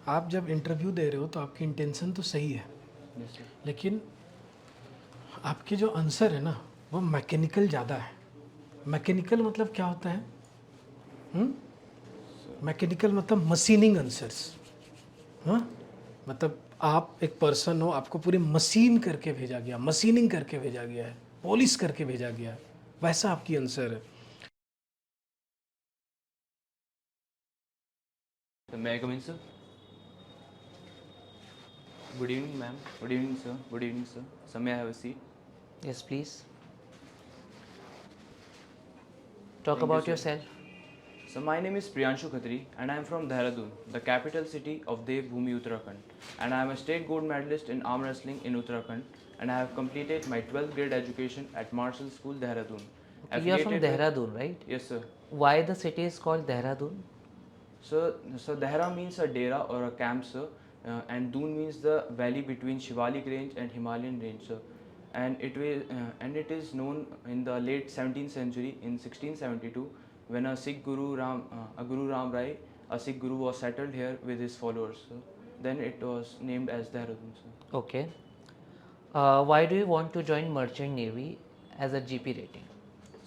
आप जब इंटरव्यू दे रहे हो तो आपकी इंटेंशन तो सही है, Yes, sir. लेकिन आपके जो आंसर है ना वो मैकेनिकल ज़्यादा है। मैकेनिकल मतलब क्या होता है? मैकेनिकल मतलब मशीनिंग आंसर्स। हाँ, मतलब आप एक पर्सन हो, आपको पूरी मशीन करके भेजा गया, मशीनिंग करके भेजा गया है, पॉलिश करके भेजा गया है, वैसा आपकी आंसर है। So may I come in, sir? Good evening, ma'am. Good evening, sir. Good evening, sir. Sir, may I have a seat? Yes, please. Talk Thank you, about sir. yourself. So my name is Priyanshu Khatri and I am from Dehradun, the capital city of Devbhoomi, Uttarakhand. And I am a state gold medalist in arm wrestling in Uttarakhand and I have completed my 12th grade education at Marshall School, Dehradun. Okay, you are from Affiliated with- Dehradun, right? Yes, sir. Why the city is called Dehradun? So Dehra means a dera or a camp, sir, and Doon means the valley between Shivalik range and Himalayan range, sir. And it is known in the late 17th century in 1672 when a Sikh Guru Ram Rai, a Sikh Guru, was settled here with his followers. So then it was named as Dehradun, sir. Okay. Why do you want to join Merchant Navy as a GP rating?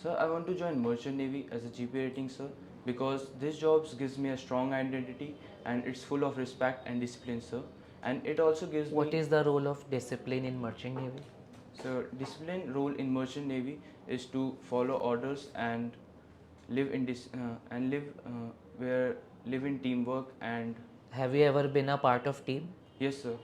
Sir, I want to join Merchant Navy as a GP rating, sir, because this job gives me a strong identity and it's full of respect and discipline, sir. And it also gives What me. is the role of discipline in Merchant Navy? So, discipline role in Merchant Navy is to follow orders and live in live in teamwork and. Have you ever been a part of team? Yes, sir.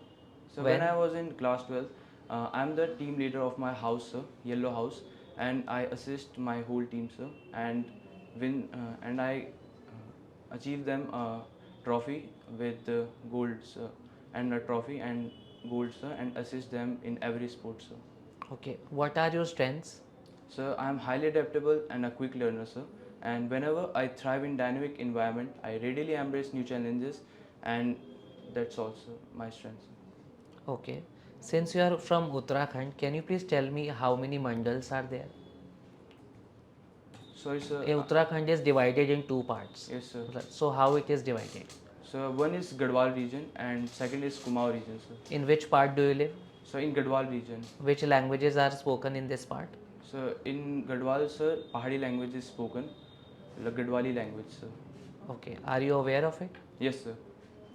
So When? when I was in class 12, I'm the team leader of my house, sir, Yellow House, and I assist my whole team, sir, and I achieve them a trophy with gold, sir, and a trophy and gold, sir, and assist them in every sport, sir. Okay. What are your strengths? So I am highly adaptable and a quick learner, sir. And whenever I thrive in dynamic environment, I readily embrace new challenges, and that's also my strength, sir. Okay. Since you are from Uttarakhand, can you please tell me how many mandals are there? Sorry, sir. Uttarakhand is divided in two parts. Yes, sir. So how it is divided? So one is Gadwal region and second is Kumaon region, sir. In which part do you live? So in Gadwal region. Which languages are spoken in this part? So in Gadwal, sir, Pahadi language is spoken, the Gadwali language, sir. Okay. Are you aware of it? Yes, sir.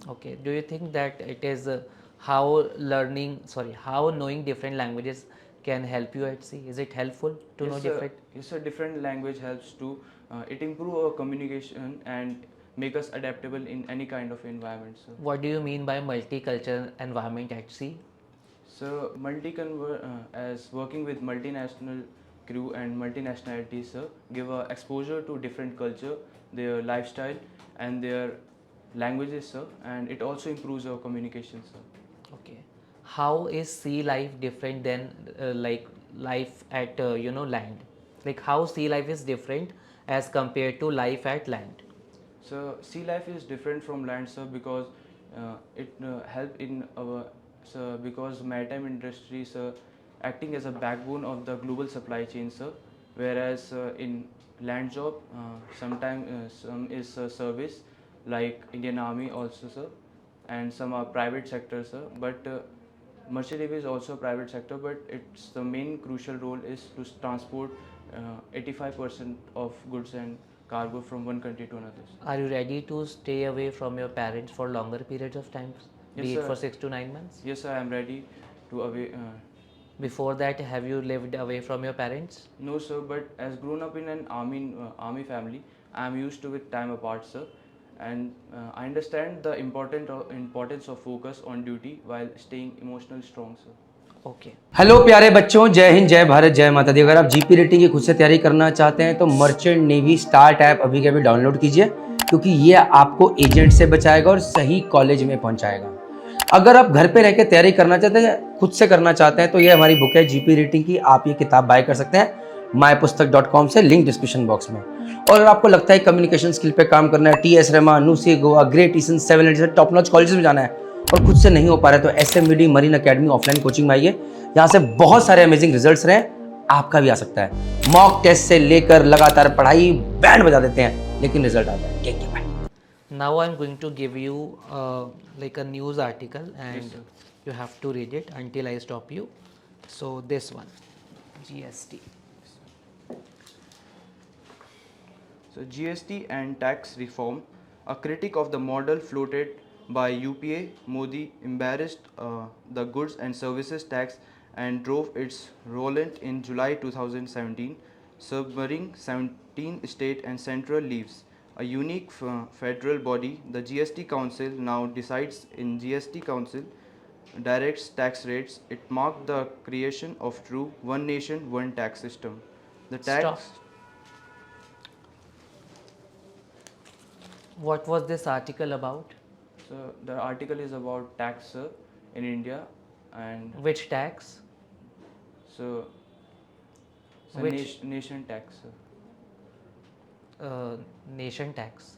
Okay. Do you think that it is how knowing different languages can help you at sea? Is it helpful to know Yes, sir. different? Yes, sir. Different language helps to it improve our communication and make us adaptable in any kind of environment, sir. What do you mean by multicultural environment at sea? So as working with multinational crew and multinationalities, sir, give exposure to different culture, their lifestyle and their languages, sir, and it also improves our communication, sir. Okay. How is sea life different than like life at land? Like how sea life is different as compared to life at land? So sea life is different from land, sir, because it help in our because maritime industry, sir, acting as a backbone of the global supply chain, sir. Whereas in land job, sometimes some is service like Indian Army also, sir, and some are private sector, sir. But Merchant Navy is also a private sector, but its the main crucial role is to transport 85% of goods and cargo from one country to another. Are you ready to stay away from your parents for longer periods of time? Yes, Be sir. it for 6 to 9 months? Yes, sir, I am ready to away. Before that, have you lived away from your parents? No, sir, but as grown up in an army family, I am used to with time apart, sir, and I understand the importance of focus on duty while staying emotionally strong, sir. Okay. Hello प्यारे बच्चों, जय हिंद, जय भारत, जय माता दी। अगर आप GP rating की खुद से तैयारी करना चाहते हैं तो मर्चेंट नेवी स्टार्ट ऐप अभी के अभी डाउनलोड कीजिए, क्योंकि ये आपको एजेंट से बचाएगा और सही कॉलेज में पहुंचाएगा। अगर आप घर पे रह के तैयारी करना चाहते हैं, खुद से करना चाहते हैं, तो ये हमारी बुक है जीपी रेटिंग की। आप ये किताब बाय कर सकते हैं mypustak.com से, लिंक डिस्क्रिप्शन बॉक्स में। और अगर आपको लगता है कम्युनिकेशन स्किल पे काम करना है, TS रहमान, नुसी गोवा, ग्रेट ईस्टर्न, 700 जैसे टॉप नॉच कॉलेजेस में जाना है और खुद से नहीं हो पा रहा है, तो SMVD marine academy offline coaching में आइए। यहाँ से बहुत सारे अमेजिंग रिजल्ट्स रहे, आपका भी आ सकता है। मॉक टेस्ट से लेकर लगातार पढ़ाई बैंड बजा देते हैं, लेकिन रिजल्ट आता है। Take care. Now I'm going to give you like a news article, and sir. you have to read it until I stop you. So this one, GST. So GST and tax reform, a critic of the model floated by UPA, Modi embarrassed the goods and services tax and drove its rollout in July 2017, submerging 17 state and central leaves. A unique federal body, the GST Council now decides in GST Council directs tax rates. It marked the creation of true one nation, one tax system. The Stop. tax What was this article about? So the article is about tax in India, and Which tax? so Which nation tax. nation tax?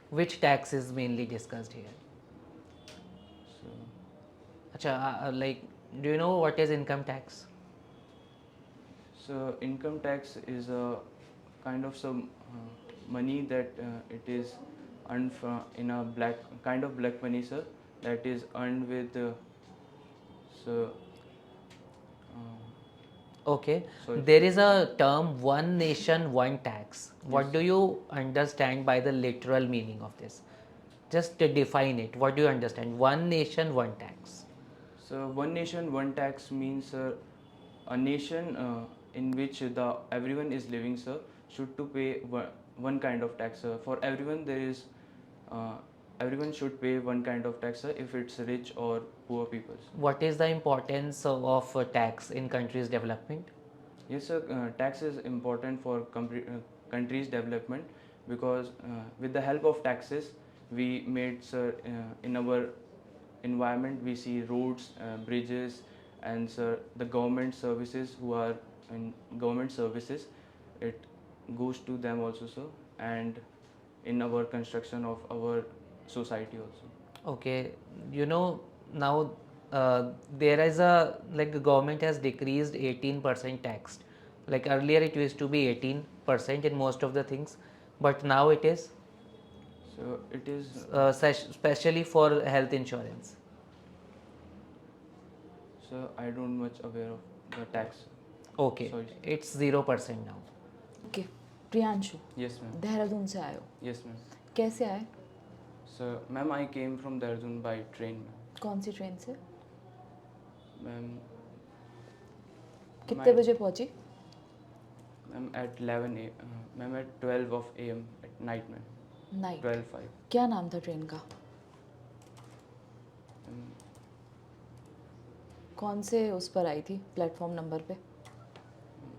Which tax is mainly discussed here? So Acha, like, do you know what is income tax? so income tax is a kind of some money that it is earned in a black money, sir, that is earned with so. Okay, Sorry. there is a term one nation, one tax. What do you understand by the literal meaning of this? Just to define it. What do you understand? One nation, one tax. So one nation, one tax means a nation in which the everyone is living, sir, should to pay one kind of tax. Sir. For everyone, there is everyone should pay one kind of tax, sir, if it's rich or poor people. What is the importance of tax in countries' development? Yes, sir. Tax is important for countries' development because with the help of taxes, we made, sir, in our environment we see roads, bridges, and, sir, the government services who are in government services, it goes to them also, sir, and in our construction of our society also. Okay, you know, now there is a, like, the government has decreased 18% tax. Like earlier it used to be 18% in most of the things, but now it is So it is especially for health insurance. so I don't much aware of the tax. Okay, Sorry. it's 0% now. Okay Priyanshu Yes, ma'am. Dehradun से आए हो Yes, ma'am. कैसे आए So, ma'am, I came from Dehradun by train, ma'am. कौन सी train से Ma'am, कितने My- बजे पहुंची ma'am, at 11 a. Ma'am, at 12 of a.m. at night, ma'am. Night 12:05. क्या नाम था ट्रेन का Ma'am, कौन से उस पर आई थी प्लेटफॉर्म नंबर पे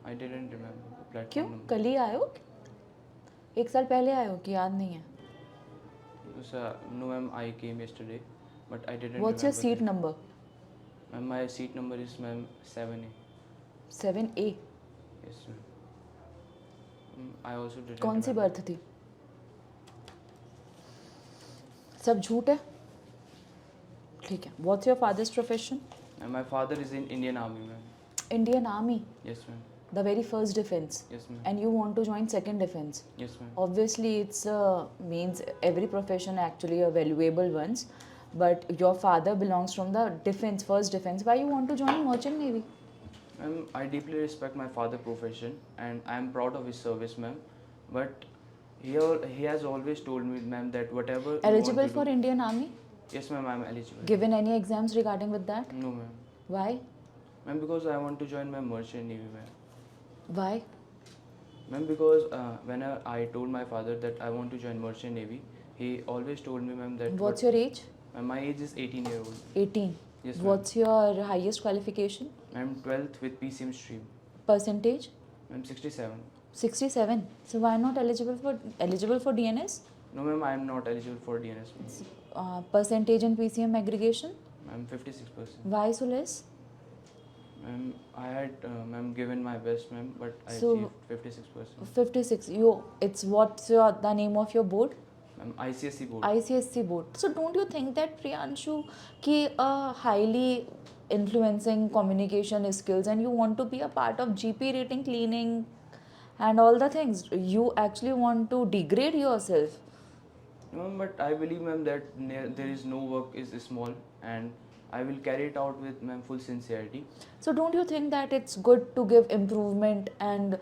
I didn't remember the platform क्यों number. कल ही आए हो एक साल पहले आए हो कि याद नहीं है So, no, ma'am, I came yesterday, but I didn't what's your remember seat the- number Ma'am, my seat number is, ma'am, 7A. 7A Yes, ma'am. I also didn't कौन सी remember. बर्थ थी सब झूठ है ठीक है what's your fathers profession And my father is in Indian Army, ma'am. Indian army Yes, ma'am. The very first defence Yes, ma'am. and you want to join second defense Yes, ma'am. obviously it's means every profession actually a valuable ones but your father belongs from the defense first defense why you want to join merchant navy Ma'am, I deeply respect my father's profession and I am proud of his service, ma'am. But he has always told me, ma'am, that whatever you want eligible to for do- Indian army Yes, ma'am, I am eligible. given any exams regarding with that No, ma'am. why Ma'am, because I want to join my merchant navy, ma'am. why Ma'am, because when I told my father that I want to join merchant navy, he always told me, ma'am, that what's your age Ma'am, my age is 18-year-old. 18 Yes, ma'am. what's your highest qualification I'm 12th with PCM stream. percentage I'm 67. 67 so why not eligible for DNS No, ma'am, I am not eligible for DNS, ma'am. percentage in PCM aggregation I'm 56%. why so less Ma'am, I had, ma'am, given my best, ma'am, but I So- achieved 56%. 56 it's what's the name of your board Ma'am, ICSE board. ICSC board so don't you think that Priyanshu ki a highly influencing communication skills and you want to be a part of GP rating cleaning and all the things you actually want to degrade yourself But I believe, ma'am, that there is no work is small, and I will carry it out with, ma'am, full sincerity. So don't you think that it's good to give improvement and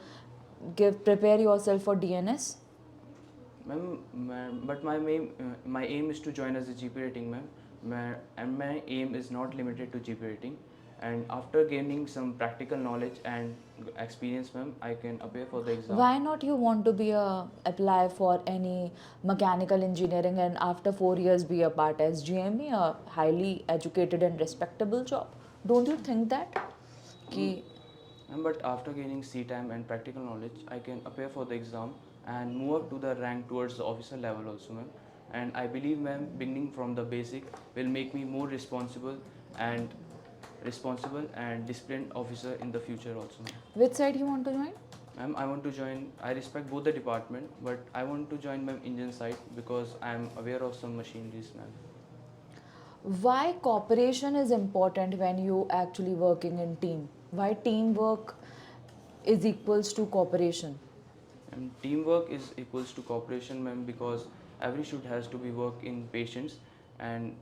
prepare yourself for DNS? Ma'am, but my aim is to join as a GP rating, ma'am. And my aim is not limited to GP rating. And after gaining some practical knowledge and experience, ma'am, I can appear for the exam. Why not you want to be a apply for any mechanical engineering and after 4 years be a part as GME, a highly educated and respectable job? Don't you think that? Ki, But after gaining C-time and practical knowledge, I can appear for the exam and move up to the rank towards the officer level also, ma'am. And I believe, ma'am, beginning from the basic will make me more and responsible and disciplined officer in the future also, ma'am. which side you want to join? Ma'am, I want to join. I respect both the department, but I want to join, ma'am, engine side because I am aware of some machineries, ma'am. Why cooperation is important when you actually working in team? Why teamwork is equals to cooperation? And teamwork is equals to cooperation, ma'am, because every shoot has to be work in patience, and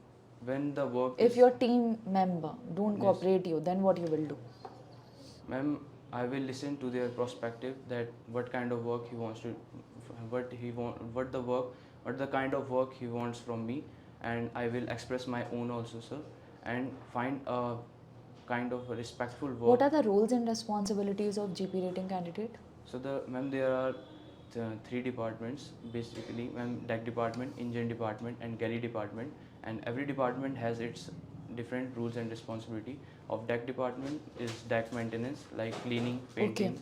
when the work If is, your team member don't Yes. cooperate you, then what you will do? ma'am, I will listen to their perspective that what kind of work he wants to, what the kind of work he wants from me, and I will express my own also, sir, and find a kind of a respectful work. What are the roles and responsibilities of GP rating candidate? So ma'am, there are three departments basically, ma'am: deck department, engine department, and galley department. And every department has its different rules and responsibility. Of deck department is deck maintenance, like cleaning, painting.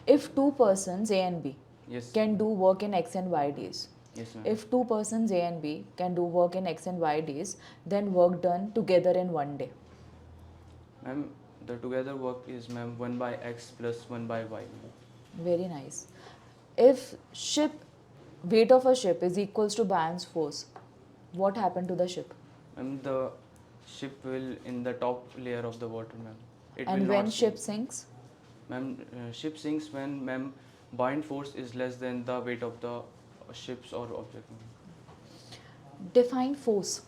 If two persons A and B Yes. can do work in X and Y days, Yes, ma'am. if two persons A and B can do work in X and Y days, then work done together in one day. Ma'am, the together work is, ma'am, 1 by X plus 1 by Y. Very nice. If weight of a ship is equals to Bayes force, what happened to the ship? Ma'am, the ship will in the top layer of the water, ma'am. It And will when not ship sink. sinks? Ma'am, ship sinks when, ma'am, buoyant force is less than the weight of the ships or object. Ma'am. Define force.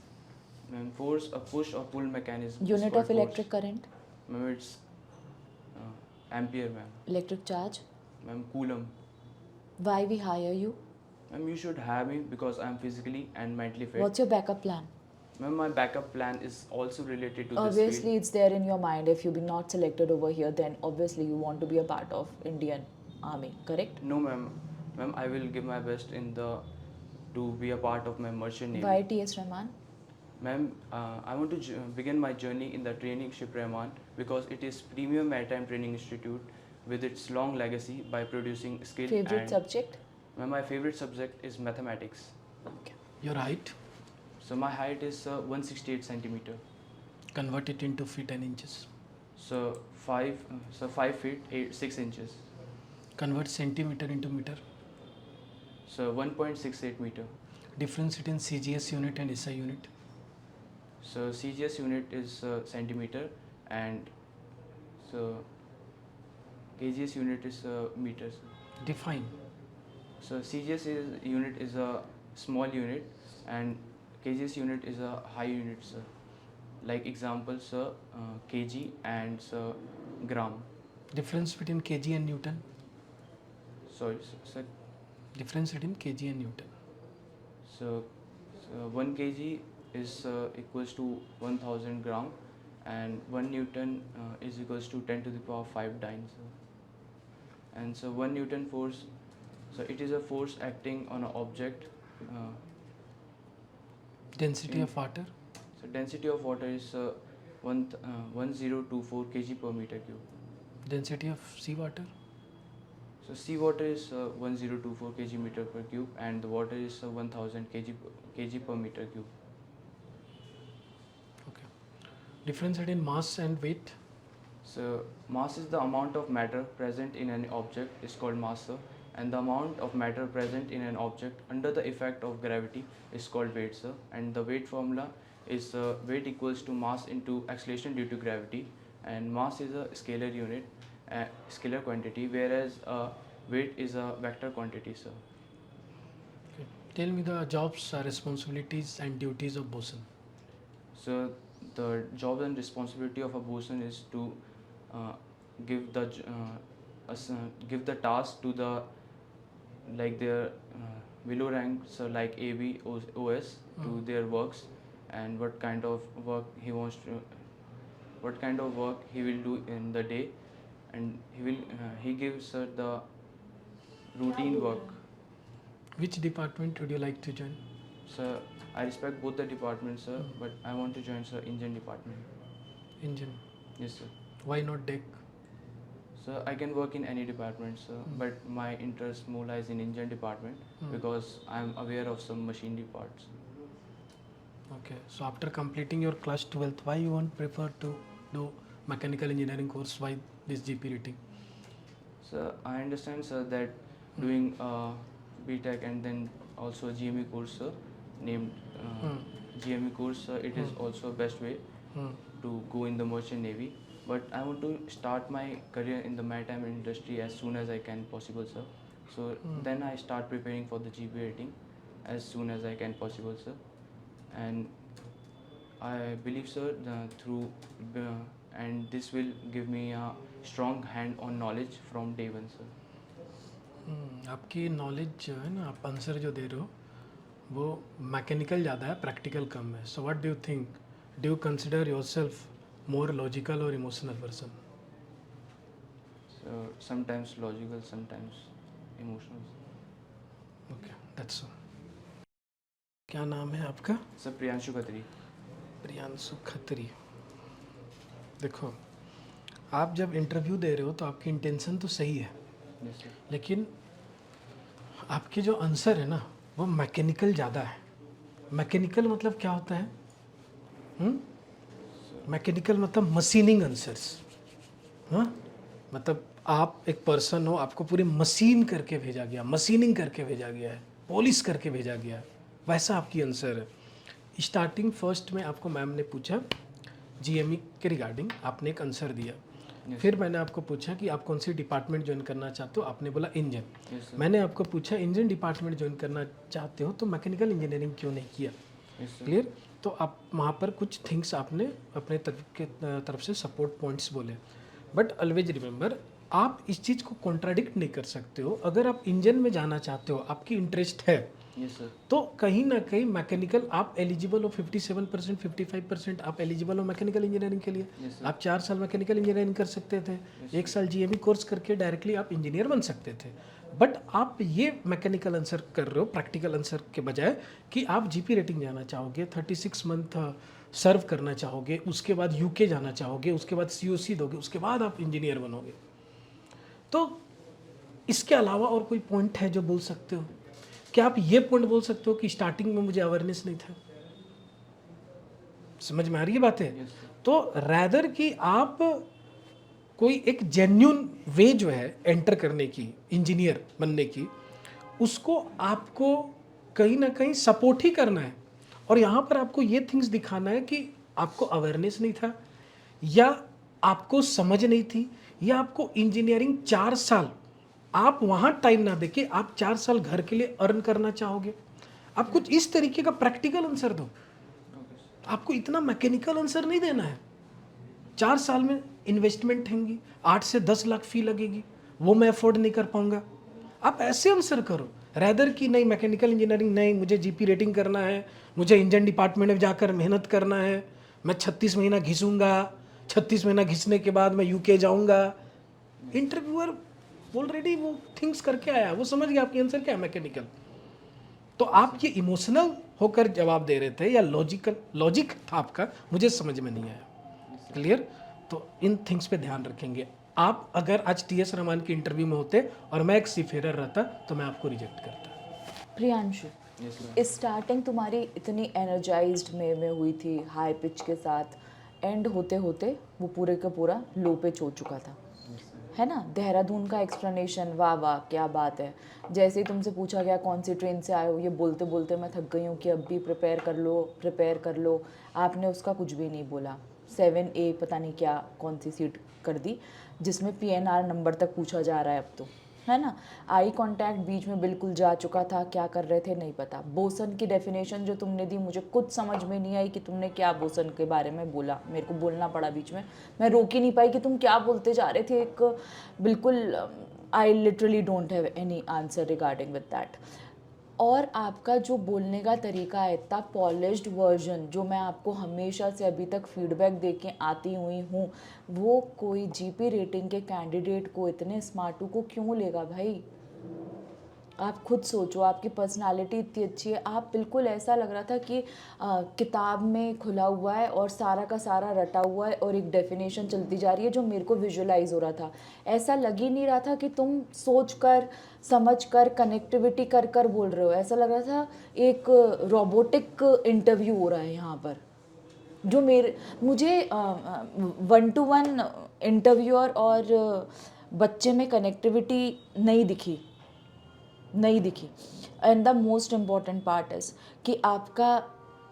Ma'am, force, a push or pull mechanism. is Unit called of electric force. current. Ma'am, it's ampere, ma'am. Electric charge. Ma'am, coulomb. Why we hire you? Ma'am, you should have me because I'm physically and mentally fit. What's your backup plan? Ma'am, my backup plan is also related to this Obviously, field. it's there in your mind. If you be not selected over here, then obviously you want to be a part of Indian Army, correct? No, ma'am. Ma'am, I will give my best to be a part of my merchant navy. Why T.S. Rahman? Ma'am, I want to begin my journey in the training ship Rahman because it is premium maritime training institute with its long legacy by producing skilled Favorite and subject? Ma'am, my favorite subject is mathematics. Your height, So my height is 168 centimeter. convert it into feet and inches. So 5 feet 6 inches. Convert centimeter into meter. So 1.68 meter. Difference between CGS unit and SI unit. So CGS unit is centimeter, and so KGS unit is meters. Define. So unit is a small unit, and KGS unit is a high unit, sir. Like example, sir, kg and sir, gram. Difference between kg and Newton. Sorry, sir. Difference between kg and Newton. So 1 kg is equals to 1000 gram, and 1 Newton is equals to 10 to the power 5 dynes. And so 1 Newton force, so it is a force acting on an object. Density of water. So density of water is 1024 kg per meter cube. Density of seawater. So seawater is 1024 kg meter per cube, and the water is 1000 kg per meter cube. Okay. Difference between mass and weight. So mass is the amount of matter present in an object is called mass, sir, and the amount of matter present in an object under the effect of gravity is called weight, sir. And the weight formula is weight equals to mass into acceleration due to gravity, and mass is a scalar unit, scalar quantity, whereas weight is a vector quantity, sir. Okay. Tell me the jobs, responsibilities and duties of bosun. So the job and responsibility of a bosun is to uh, give the give the task to the like their below ranks like AB OS to their works, and what kind of work he wants to, what kind of work he will do in the day, and he gives the routine work. Which department would you like to join? So I respect both the departments, sir, but I want to join sir engine department. Engine. Yes, sir. Why not deck? So I can work in any department, sir, but my interest more lies in engine department because I am aware of some machinery parts. Okay. So after completing your class 12th, why you won't prefer to do mechanical engineering course? Why this GP rating? So I understand, sir, that doing BTech and then also GME course, sir, named GME course, sir, it is also best way to go in the merchant navy. But I want to start my career in the maritime industry as soon as I can possible, sir. So then I start preparing for the GP rating as soon as I can possible, sir. And I believe, sir, through and this will give me a strong hand-on knowledge from day one, sir. आपकी knowledge जो है ना, आप answer जो दे रहे हो वो mechanical ज़्यादा है, प्रैक्टिकल कम है. So what do you think? Do you consider yourself more logical or emotional person? So sometimes logical, sometimes emotional. Okay, that's all. क्या नाम है आपका? Sir, Priyanshu Khatri. Priyanshu Khatri. देखो, आप जब इंटरव्यू दे रहे हो तो आपकी इंटेंशन तो सही है, Yes, sir. लेकिन आपके जो आंसर है ना वो मैकेनिकल ज़्यादा है. मैकेनिकल मतलब क्या होता है? मैकेनिकल मतलब मशीनिंग आंसर्स. हाँ, मतलब आप एक पर्सन हो, आपको पूरी मशीन करके भेजा गया, मशीनिंग करके भेजा गया है, पॉलिश करके भेजा गया है, वैसा आपकी आंसर है. स्टार्टिंग फर्स्ट में आपको मैम ने पूछा जीएमई के रिगार्डिंग, आपने एक आंसर दिया. फिर मैंने आपको पूछा कि आप कौन सी डिपार्टमेंट ज्वाइन करना चाहते हो, आपने बोला इंजन. Yes, sir. मैंने आपको पूछा इंजन डिपार्टमेंट ज्वाइन करना चाहते हो तो मैकेनिकल इंजीनियरिंग क्यों नहीं किया? Yes, sir. क्लियर? तो आप वहाँ पर कुछ थिंग्स आपने अपने तरफ से सपोर्ट पॉइंट्स बोले. बट ऑलवेज रिमेंबर, आप इस चीज़ को कॉन्ट्राडिक्ट नहीं कर सकते हो. अगर आप इंजन में जाना चाहते हो, आपकी इंटरेस्ट है, Yes, sir. तो कहीं ना कहीं मैकेनिकल आप एलिजिबल हो. 57%, 55% आप एलिजिबल हो मैकेनिकल इंजीनियरिंग के लिए. Yes, sir. आप 4 साल मैकेनिकल इंजीनियरिंग कर सकते थे, 1 साल जीएमई कोर्स करके डायरेक्टली आप इंजीनियर बन सकते थे. बट आप ये मैकेनिकल आंसर कर रहे हो प्रैक्टिकल आंसर के बजाय कि आप जीपी रेटिंग जाना चाहोगे, 36 मंथ सर्व करना चाहोगे, उसके बाद यूके जाना चाहोगे, उसके बाद सीओसी दोगे, उसके बाद आप इंजीनियर बनोगे. तो इसके अलावा और कोई पॉइंट है जो बोल सकते हो? क्या आप ये पॉइंट बोल सकते हो कि स्टार्टिंग में मुझे अवेयरनेस नहीं था? समझ में आ रही है बातें? Yes, sir. तो रैदर कि आप कोई एक जेन्यून वे जो है एंटर करने की, इंजीनियर बनने की, उसको आपको कहीं ना कहीं सपोर्ट ही करना है. और यहाँ पर आपको ये थिंग्स दिखाना है कि आपको अवेयरनेस नहीं था, या आपको समझ नहीं थी, या आपको इंजीनियरिंग 4 साल आप वहाँ टाइम ना देके आप 4 साल घर के लिए अर्न करना चाहोगे. आप कुछ इस तरीके का प्रैक्टिकल आंसर दो. आपको इतना मैकेनिकल आंसर नहीं देना है. 4 साल में इन्वेस्टमेंट होंगी, 8 से 10 लाख फी लगेगी, वो मैं अफोर्ड नहीं कर पाऊंगा. आप ऐसे आंसर करो रैदर कि नहीं मैकेनिकल इंजीनियरिंग नहीं, मुझे जीपी रेटिंग करना है, मुझे इंजन डिपार्टमेंट में जाकर मेहनत करना है, मैं 36 महीना घिसूंगा, 36 महीना घिसने के बाद मैं यूके जाऊंगा. इंटरव्यूअर ऑलरेडी वो थिंग्स करके आया, वो समझ गया आपकी आंसर क्या है मैकेनिकल. तो आप ये इमोशनल होकर जवाब दे रहे थे या लॉजिक था आपका, मुझे समझ में नहीं आया. क्लियर? तो इन थिंग्स पे ध्यान रखेंगे. आप अगर आज टीएस रहमान के इंटरव्यू में होते और मैं एक सीफेरर रहता तो मैं आपको रिजेक्ट करता. Priyanshu, Yes, ma'am. स्टार्टिंग तुम्हारी इतनी एनर्जाइज्ड में हुई थी, हाई पिच के साथ, एंड होते होते वो पूरे का पूरा लो पिच हो चुका था, है ना? देहरादून का एक्सप्लेनेशन, वाह वाह क्या बात है. जैसे ही तुमसे पूछा गया कौन सी ट्रेन से आए हो, ये बोलते बोलते मैं थक गई हूँ कि अब भी प्रिपेयर कर लो. आपने उसका कुछ भी नहीं बोला. 7A पता नहीं क्या कौन सी सीट कर दी जिसमें PNR नंबर तक पूछा जा रहा है अब तो. है ना। आई कांटेक्ट बीच में बिल्कुल जा चुका था, क्या कर रहे थे नहीं पता। बोसन की डेफिनेशन जो तुमने दी मुझे कुछ समझ में नहीं आई कि तुमने क्या बोसन के बारे में बोला, मेरे को बोलना पड़ा बीच में, मैं रोक ही नहीं पाई कि तुम क्या बोलते जा रहे थे। एक बिल्कुल I literally don't have any answer regarding with that. और आपका जो बोलने का तरीका है, इतना पॉलिश्ड वर्जन जो मैं आपको हमेशा से अभी तक फीडबैक दे के आती हुई हूँ, वो कोई जीपी रेटिंग के कैंडिडेट को, इतने स्मार्टू को क्यों लेगा भाई। आप खुद सोचो, आपकी पर्सनालिटी इतनी अच्छी है, आप बिल्कुल ऐसा लग रहा था कि किताब में खुला हुआ है और सारा का सारा रटा हुआ है और एक डेफिनेशन चलती जा रही है जो मेरे को विजुलाइज हो रहा था। ऐसा लग ही नहीं रहा था कि तुम सोच कर समझ कर कनेक्टिविटी कर कर बोल रहे हो, ऐसा लग रहा था एक रोबोटिक इंटरव्यू हो रहा है यहाँ पर। जो मुझे 1-to-1 इंटरव्यूअर और बच्चे में कनेक्टिविटी नहीं दिखी। And the most important part is कि आपका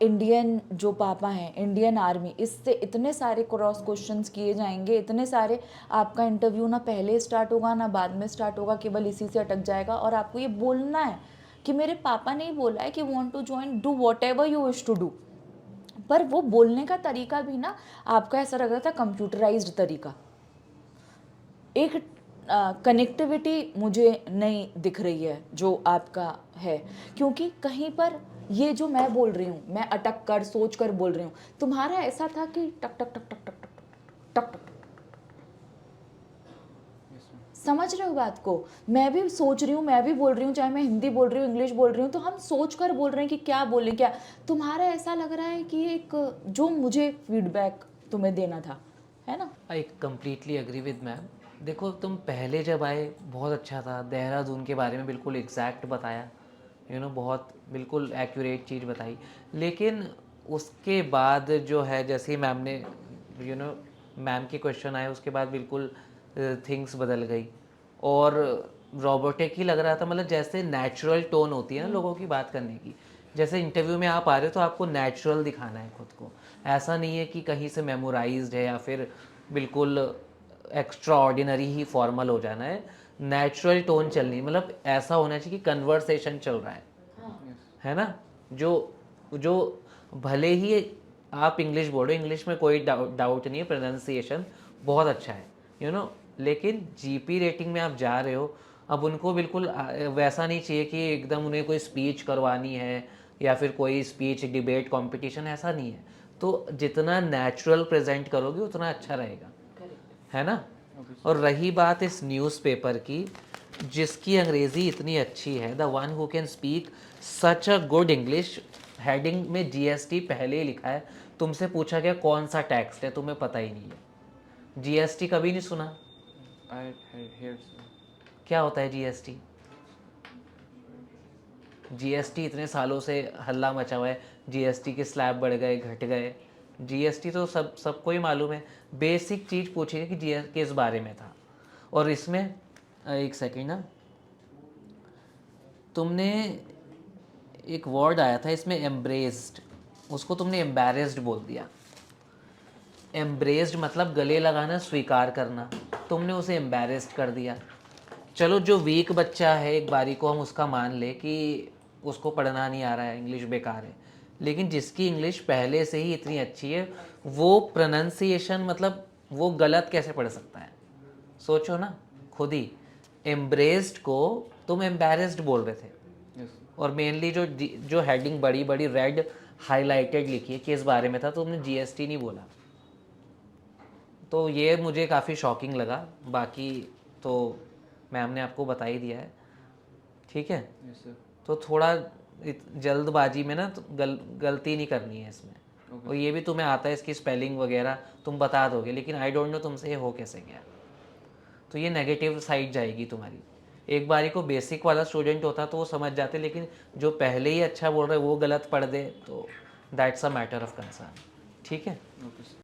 इंडियन जो पापा हैं, इंडियन आर्मी, इससे इतने सारे क्रॉस क्वेश्चंस किए जाएंगे, इतने सारे, आपका इंटरव्यू ना पहले स्टार्ट होगा ना बाद में स्टार्ट होगा, केवल इसी से अटक जाएगा। और आपको ये बोलना है कि मेरे पापा ने ही बोला है कि want to join, do whatever you wish to do. पर वो बोलने का तरीका भी ना आपका ऐसा लग रहा था कंप्यूटराइज्ड तरीका। एक कनेक्टिविटी मुझे नहीं दिख रही है जो आपका है, क्योंकि कहीं पर ये जो मैं बोल रही हूँ, मैं अटक कर सोच कर बोल रही हूँ, तुम्हारा ऐसा था कि टक टक टक टक टक टक टक टक। समझ रहे हो बात को। मैं भी सोच रही हूँ, मैं भी बोल रही हूँ, चाहे मैं हिंदी बोल रही हूँ, इंग्लिश बोल रही हूँ, तो हम सोच कर बोल रहे हैं कि क्या बोलें क्या। तुम्हारा ऐसा लग रहा है कि एक जो मुझे फीडबैक तुम्हें देना था, है ना। I completely agree with ma'am. देखो, तुम पहले जब आए बहुत अच्छा था, देहरादून के बारे में बिल्कुल एग्जैक्ट बताया, बहुत बिल्कुल एक्यूरेट चीज़ बताई। लेकिन उसके बाद जो है, जैसे ही मैम ने मैम के क्वेश्चन आए, उसके बाद बिल्कुल थिंग्स बदल गई और रोबोटिक ही लग रहा था। मतलब जैसे नेचुरल टोन होती है ना लोगों की बात करने की, जैसे इंटरव्यू में आप आ रहे हो तो आपको नेचुरल दिखाना है खुद को। ऐसा नहीं है कि कहीं से मेमोराइज्ड है या फिर बिल्कुल एक्स्ट्रा ऑर्डिनरी ही फॉर्मल हो जाना है। नेचुरल टोन चलनी, मतलब ऐसा होना चाहिए कि कन्वर्सेशन चल रहा है ना। जो भले ही आप इंग्लिश बोलो, इंग्लिश में कोई डाउट नहीं है, प्रोनाउंसिएशन बहुत अच्छा है लेकिन जीपी रेटिंग में आप जा रहे हो, अब उनको बिल्कुल वैसा नहीं चाहिए कि एकदम उन्हें कोई स्पीच करवानी है या फिर कोई स्पीच डिबेट कंपटीशन, ऐसा नहीं है। तो जितना नेचुरल प्रेजेंट करोगे उतना अच्छा रहेगा, है ना। और रही बात इस न्यूज़पेपर की, जिसकी अंग्रेज़ी इतनी अच्छी है, the one who can speak such a good English, heading में जीएसटी पहले ही लिखा है। तुमसे पूछा गया कौन सा टैक्स है, तुम्हें पता ही नहीं है। जीएसटी कभी नहीं सुना? I had heard so. क्या होता है जीएसटी? जीएसटी इतने सालों से हल्ला मचा हुआ है, जीएसटी के स्लैब बढ़ गए घट गए। जीएसटी तो सबको ही मालूम है। बेसिक चीज़ पूछी है कि जीएस किस बारे में था। और इसमें एक सेकेंड ना, तुमने एक वर्ड आया था इसमें एम्ब्रेस्ड, उसको तुमने एम्बैरेस्ड बोल दिया। एम्ब्रेस्ड मतलब गले लगाना, स्वीकार करना, तुमने उसे एम्बैरेस्ड कर दिया। चलो, जो वीक बच्चा है एक बारी को हम उसका मान ले कि उसको पढ़ना नहीं आ रहा है, इंग्लिश बेकार है, लेकिन जिसकी इंग्लिश पहले से ही इतनी अच्छी है, वो प्रोनाउंसिएशन मतलब वो गलत कैसे पढ़ सकता है? सोचो ना खुद ही। एम्ब्रेस्ड को तुम एम्बैरेस्ड बोल रहे थे। Yes. और मेनली जो हेडिंग बड़ी बड़ी रेड हाईलाइटेड लिखी है किस बारे में था, तो तुमने जीएसटी नहीं बोला। तो ये मुझे काफ़ी शॉकिंग लगा। बाकी तो मैम ने आपको बता ही दिया है, ठीक है। Yes, sir. तो थोड़ा जल्दबाजी में ना तो गलती नहीं करनी है इसमें। Okay. और ये भी तुम्हें आता है, इसकी स्पेलिंग वगैरह तुम बता दोगे, लेकिन आई डोंट नो तुमसे ये हो कैसे गया। तो ये नेगेटिव साइड जाएगी तुम्हारी। एक बारी को बेसिक वाला स्टूडेंट होता तो वो समझ जाते, लेकिन जो पहले ही अच्छा बोल रहा है वो गलत पढ़ दे, तो that's a matter of concern, ठीक है। Okay, sir.